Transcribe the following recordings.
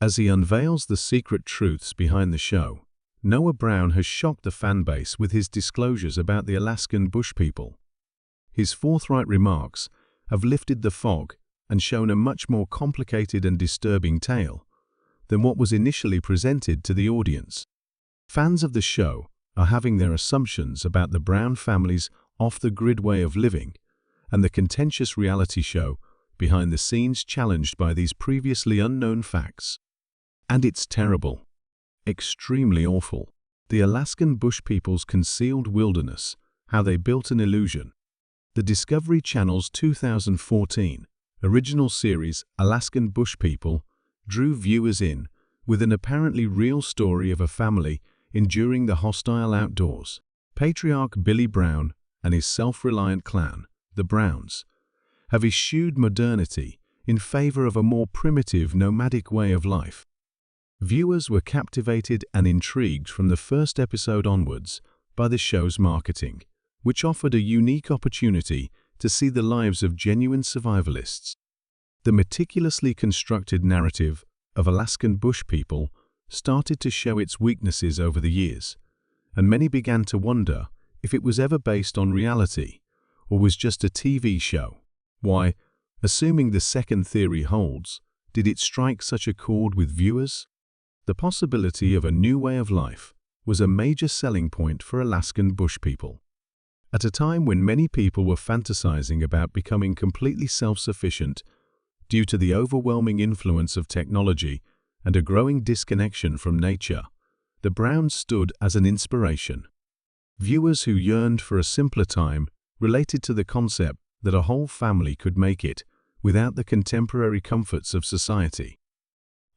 As he unveils the secret truths behind the show, Noah Brown has shocked the fanbase with his disclosures about the Alaskan bush people. His forthright remarks have lifted the fog and shown a much more complicated and disturbing tale than what was initially presented to the audience. Fans of the show are having their assumptions about the Brown family's off-the-grid way of living and the contentious reality show behind the scenes challenged by these previously unknown facts. And it's terrible. Extremely awful. The Alaskan bush people's concealed wilderness, how they built an illusion. The Discovery Channel's 2014 original series Alaskan Bush People drew viewers in with an apparently real story of a family enduring the hostile outdoors. Patriarch Billy Brown and his self-reliant clan, the Browns, have eschewed modernity in favor of a more primitive, nomadic way of life. Viewers were captivated and intrigued from the first episode onwards by the show's marketing, which offered a unique opportunity to see the lives of genuine survivalists. The meticulously constructed narrative of Alaskan bush people started to show its weaknesses over the years, and many began to wonder if it was ever based on reality or was just a TV show. Why, assuming the second theory holds, did it strike such a chord with viewers? The possibility of a new way of life was a major selling point for Alaskan bush people. At a time when many people were fantasizing about becoming completely self-sufficient due to the overwhelming influence of technology and a growing disconnection from nature, the Browns stood as an inspiration. Viewers who yearned for a simpler time related to the concept that a whole family could make it without the contemporary comforts of society.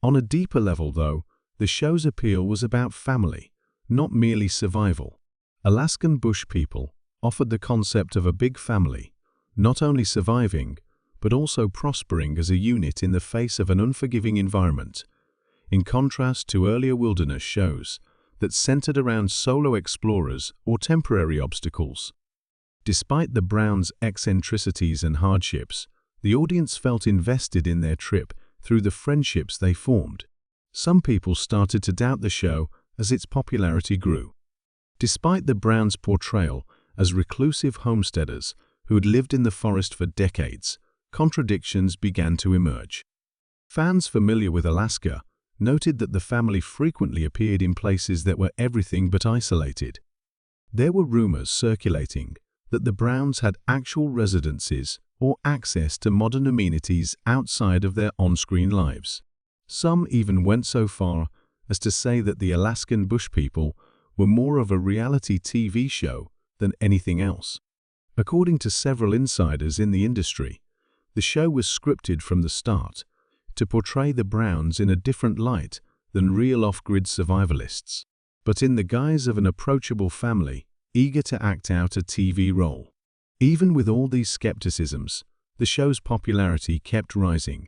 On a deeper level, though, the show's appeal was about family, not merely survival. Alaskan bush people offered the concept of a big family, not only surviving, but also prospering as a unit in the face of an unforgiving environment, in contrast to earlier wilderness shows that centered around solo explorers or temporary obstacles. Despite the Browns' eccentricities and hardships, the audience felt invested in their trip through the friendships they formed. Some people started to doubt the show as its popularity grew. Despite the Browns' portrayal as reclusive homesteaders who had lived in the forest for decades, contradictions began to emerge. Fans familiar with Alaska noted that the family frequently appeared in places that were everything but isolated. There were rumors circulating that the Browns had actual residences or access to modern amenities outside of their on-screen lives. Some even went so far as to say that the Alaskan bush people were more of a reality TV show than anything else. According to several insiders in the industry, the show was scripted from the start to portray the Browns in a different light than real off-grid survivalists, but in the guise of an approachable family eager to act out a TV role. Even with all these skepticisms, the show's popularity kept rising.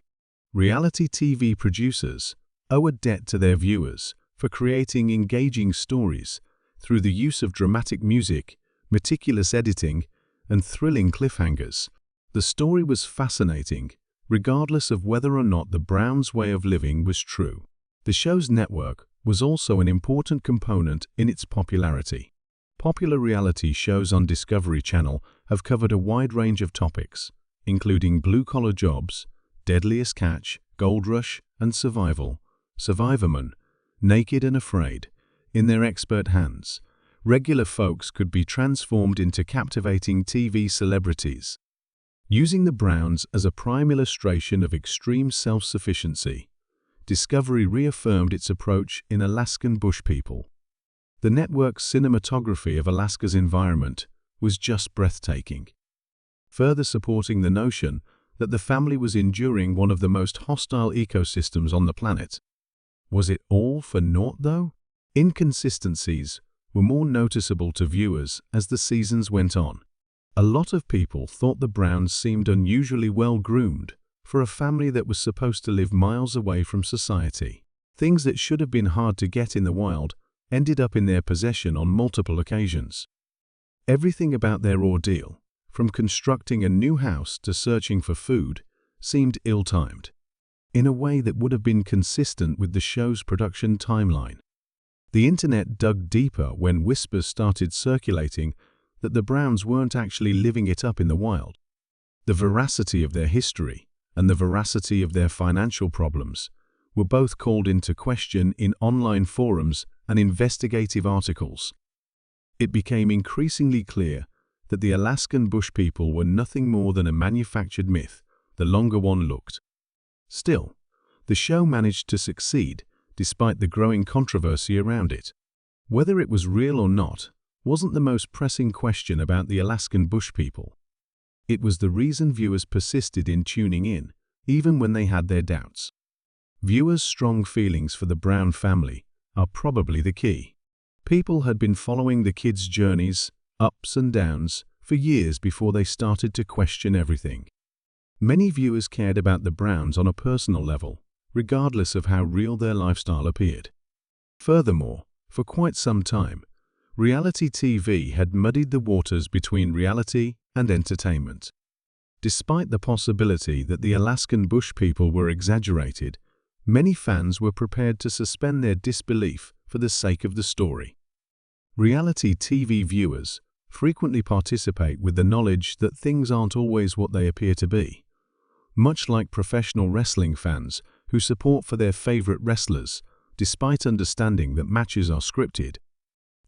Reality TV producers owe a debt to their viewers for creating engaging stories through the use of dramatic music, meticulous editing, and thrilling cliffhangers. The story was fascinating, regardless of whether or not the Browns' way of living was true. The show's network was also an important component in its popularity. Popular reality shows on Discovery Channel have covered a wide range of topics, including blue-collar jobs, Deadliest Catch, Gold Rush, and Survival, Survivorman, Naked and Afraid. In their expert hands, regular folks could be transformed into captivating TV celebrities. Using the Browns as a prime illustration of extreme self-sufficiency, Discovery reaffirmed its approach in Alaskan bush people. The network's cinematography of Alaska's environment was just breathtaking, further supporting the notion that the family was enduring one of the most hostile ecosystems on the planet. Was it all for naught, though? Inconsistencies were more noticeable to viewers as the seasons went on. A lot of people thought the Browns seemed unusually well-groomed for a family that was supposed to live miles away from society. Things that should have been hard to get in the wild ended up in their possession on multiple occasions. Everything about their ordeal, from constructing a new house to searching for food, seemed ill-timed. in a way that would have been consistent with the show's production timeline. The internet dug deeper when whispers started circulating that the Browns weren't actually living it up in the wild. The veracity of their history and the veracity of their financial problems were both called into question in online forums and investigative articles. It became increasingly clear that the Alaskan bush people were nothing more than a manufactured myth the longer one looked. Still, the show managed to succeed despite the growing controversy around it. Whether it was real or not wasn't the most pressing question about the Alaskan bush people. It was the reason viewers persisted in tuning in, even when they had their doubts. Viewers' strong feelings for the Brown family are probably the key. People had been following the kids' journeys, ups and downs, for years before they started to question everything. Many viewers cared about the Browns on a personal level, regardless of how real their lifestyle appeared. Furthermore, for quite some time, reality TV had muddied the waters between reality and entertainment. Despite the possibility that the Alaskan bush people were exaggerated, many fans were prepared to suspend their disbelief for the sake of the story. Reality TV viewers frequently participate with the knowledge that things aren't always what they appear to be. Much like professional wrestling fans who support for their favorite wrestlers, despite understanding that matches are scripted.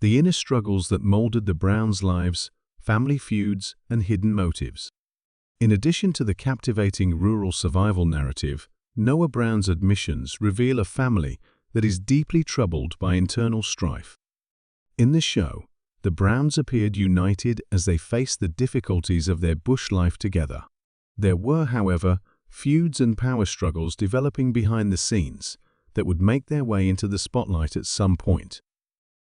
The inner struggles that molded the Browns' lives, family feuds, and hidden motives. In addition to the captivating rural survival narrative, Noah Brown's admissions reveal a family that is deeply troubled by internal strife. In the show, the Browns appeared united as they faced the difficulties of their bush life together. There were, however, feuds and power struggles developing behind the scenes that would make their way into the spotlight at some point.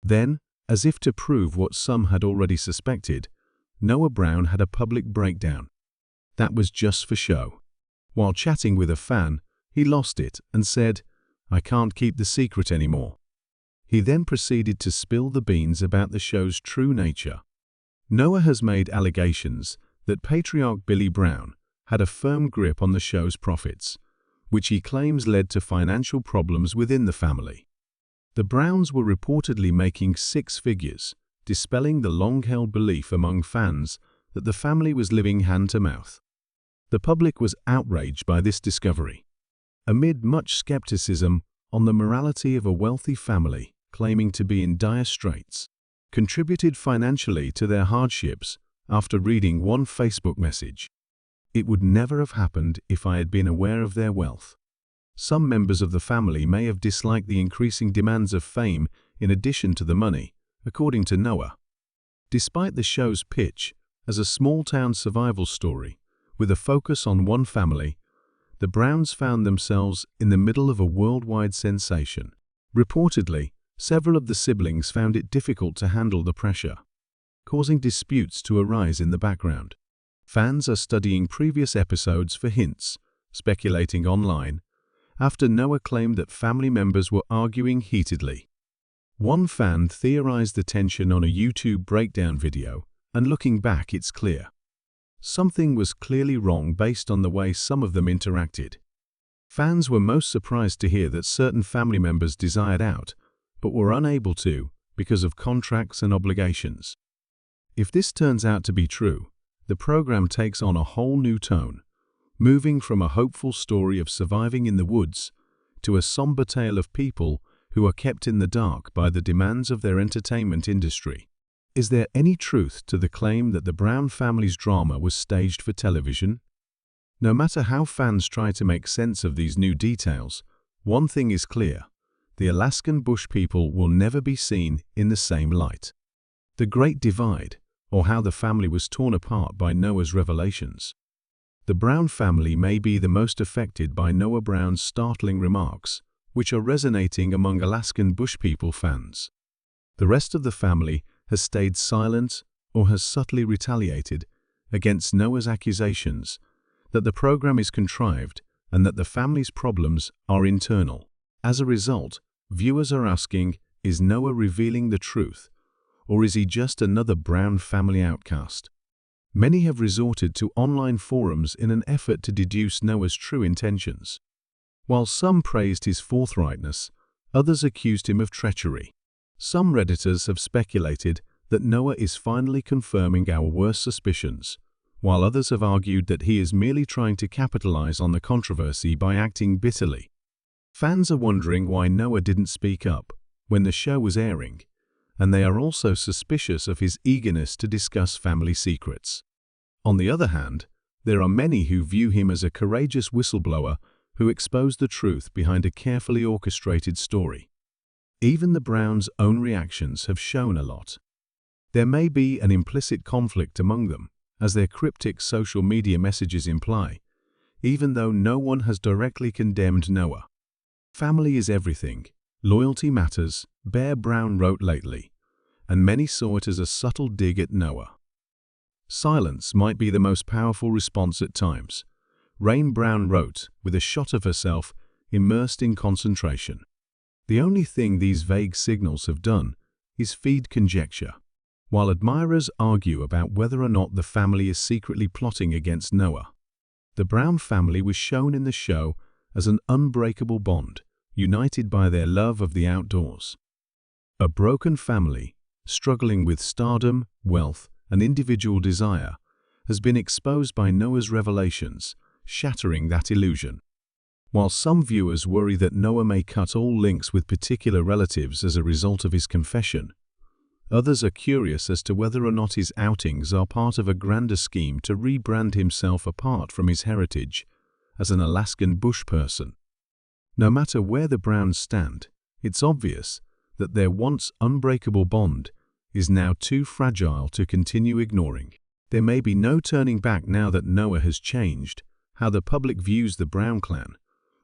Then, as if to prove what some had already suspected, Noah Brown had a public breakdown. That was just for show. While chatting with a fan, he lost it and said, "I can't keep the secret anymore." He then proceeded to spill the beans about the show's true nature. Noah has made allegations that patriarch Billy Brown had a firm grip on the show's profits, which he claims led to financial problems within the family. The Browns were reportedly making six figures, dispelling the long-held belief among fans that the family was living hand-to-mouth. The public was outraged by this discovery. Amid much skepticism on the morality of a wealthy family claiming to be in dire straits, contributed financially to their hardships after reading one Facebook message. "It would never have happened if I had been aware of their wealth." Some members of the family may have disliked the increasing demands of fame in addition to the money, according to Noah. Despite the show's pitch as a small-town survival story with a focus on one family, the Browns found themselves in the middle of a worldwide sensation. Reportedly, several of the siblings found it difficult to handle the pressure, causing disputes to arise in the background. Fans are studying previous episodes for hints, speculating online, after Noah claimed that family members were arguing heatedly. One fan theorized the tension on a YouTube breakdown video, and looking back, it's clear. Something was clearly wrong based on the way some of them interacted. Fans were most surprised to hear that certain family members desired out, but were unable to because of contracts and obligations. If this turns out to be true, the program takes on a whole new tone, moving from a hopeful story of surviving in the woods to a somber tale of people who are kept in the dark by the demands of their entertainment industry. Is there any truth to the claim that the Brown family's drama was staged for television? No matter how fans try to make sense of these new details, one thing is clear: the Alaskan bush people will never be seen in the same light. The Great Divide, or how the family was torn apart by Noah's revelations. The Brown family may be the most affected by Noah Brown's startling remarks, which are resonating among Alaskan bush people fans. The rest of the family has stayed silent or has subtly retaliated against Noah's accusations that the program is contrived and that the family's problems are internal. As a result, viewers are asking, is Noah revealing the truth, or is he just another Brown family outcast? Many have resorted to online forums in an effort to deduce Noah's true intentions. While some praised his forthrightness, others accused him of treachery. Some Redditors have speculated that Noah is finally confirming our worst suspicions, while others have argued that he is merely trying to capitalize on the controversy by acting bitterly. Fans are wondering why Noah didn't speak up when the show was airing, and they are also suspicious of his eagerness to discuss family secrets. On the other hand, there are many who view him as a courageous whistleblower who exposed the truth behind a carefully orchestrated story. Even the Browns' own reactions have shown a lot. There may be an implicit conflict among them, as their cryptic social media messages imply, even though no one has directly condemned Noah. Family is everything. Loyalty matters, Bear Brown wrote lately, and many saw it as a subtle dig at Noah. Silence might be the most powerful response at times, Rain Brown wrote, with a shot of herself immersed in concentration. The only thing these vague signals have done is feed conjecture. While admirers argue about whether or not the family is secretly plotting against Noah, the Brown family was shown in the show as an unbreakable bond, united by their love of the outdoors. A broken family, struggling with stardom, wealth, and individual desire, has been exposed by Noah's revelations, shattering that illusion. While some viewers worry that Noah may cut all links with particular relatives as a result of his confession, others are curious as to whether or not his outings are part of a grander scheme to rebrand himself apart from his heritage as an Alaskan bush person. No matter where the Browns stand, it's obvious that their once unbreakable bond is now too fragile to continue ignoring. There may be no turning back now that Noah has changed how the public views the Brown clan,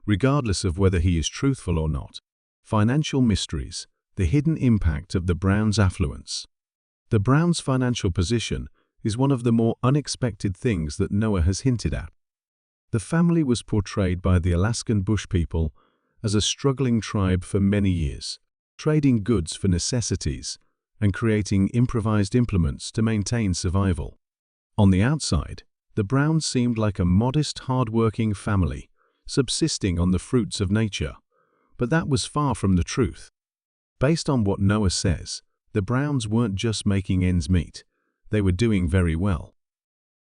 regardless of whether he is truthful or not. Financial mysteries, the hidden impact of the Browns' affluence. The Browns' financial position is one of the more unexpected things that Noah has hinted at. The family was portrayed by the Alaskan bush people as a struggling tribe for many years, trading goods for necessities and creating improvised implements to maintain survival. On the outside, the Browns seemed like a modest, hard-working family, subsisting on the fruits of nature, but that was far from the truth. Based on what Noah says, the Browns weren't just making ends meet, they were doing very well.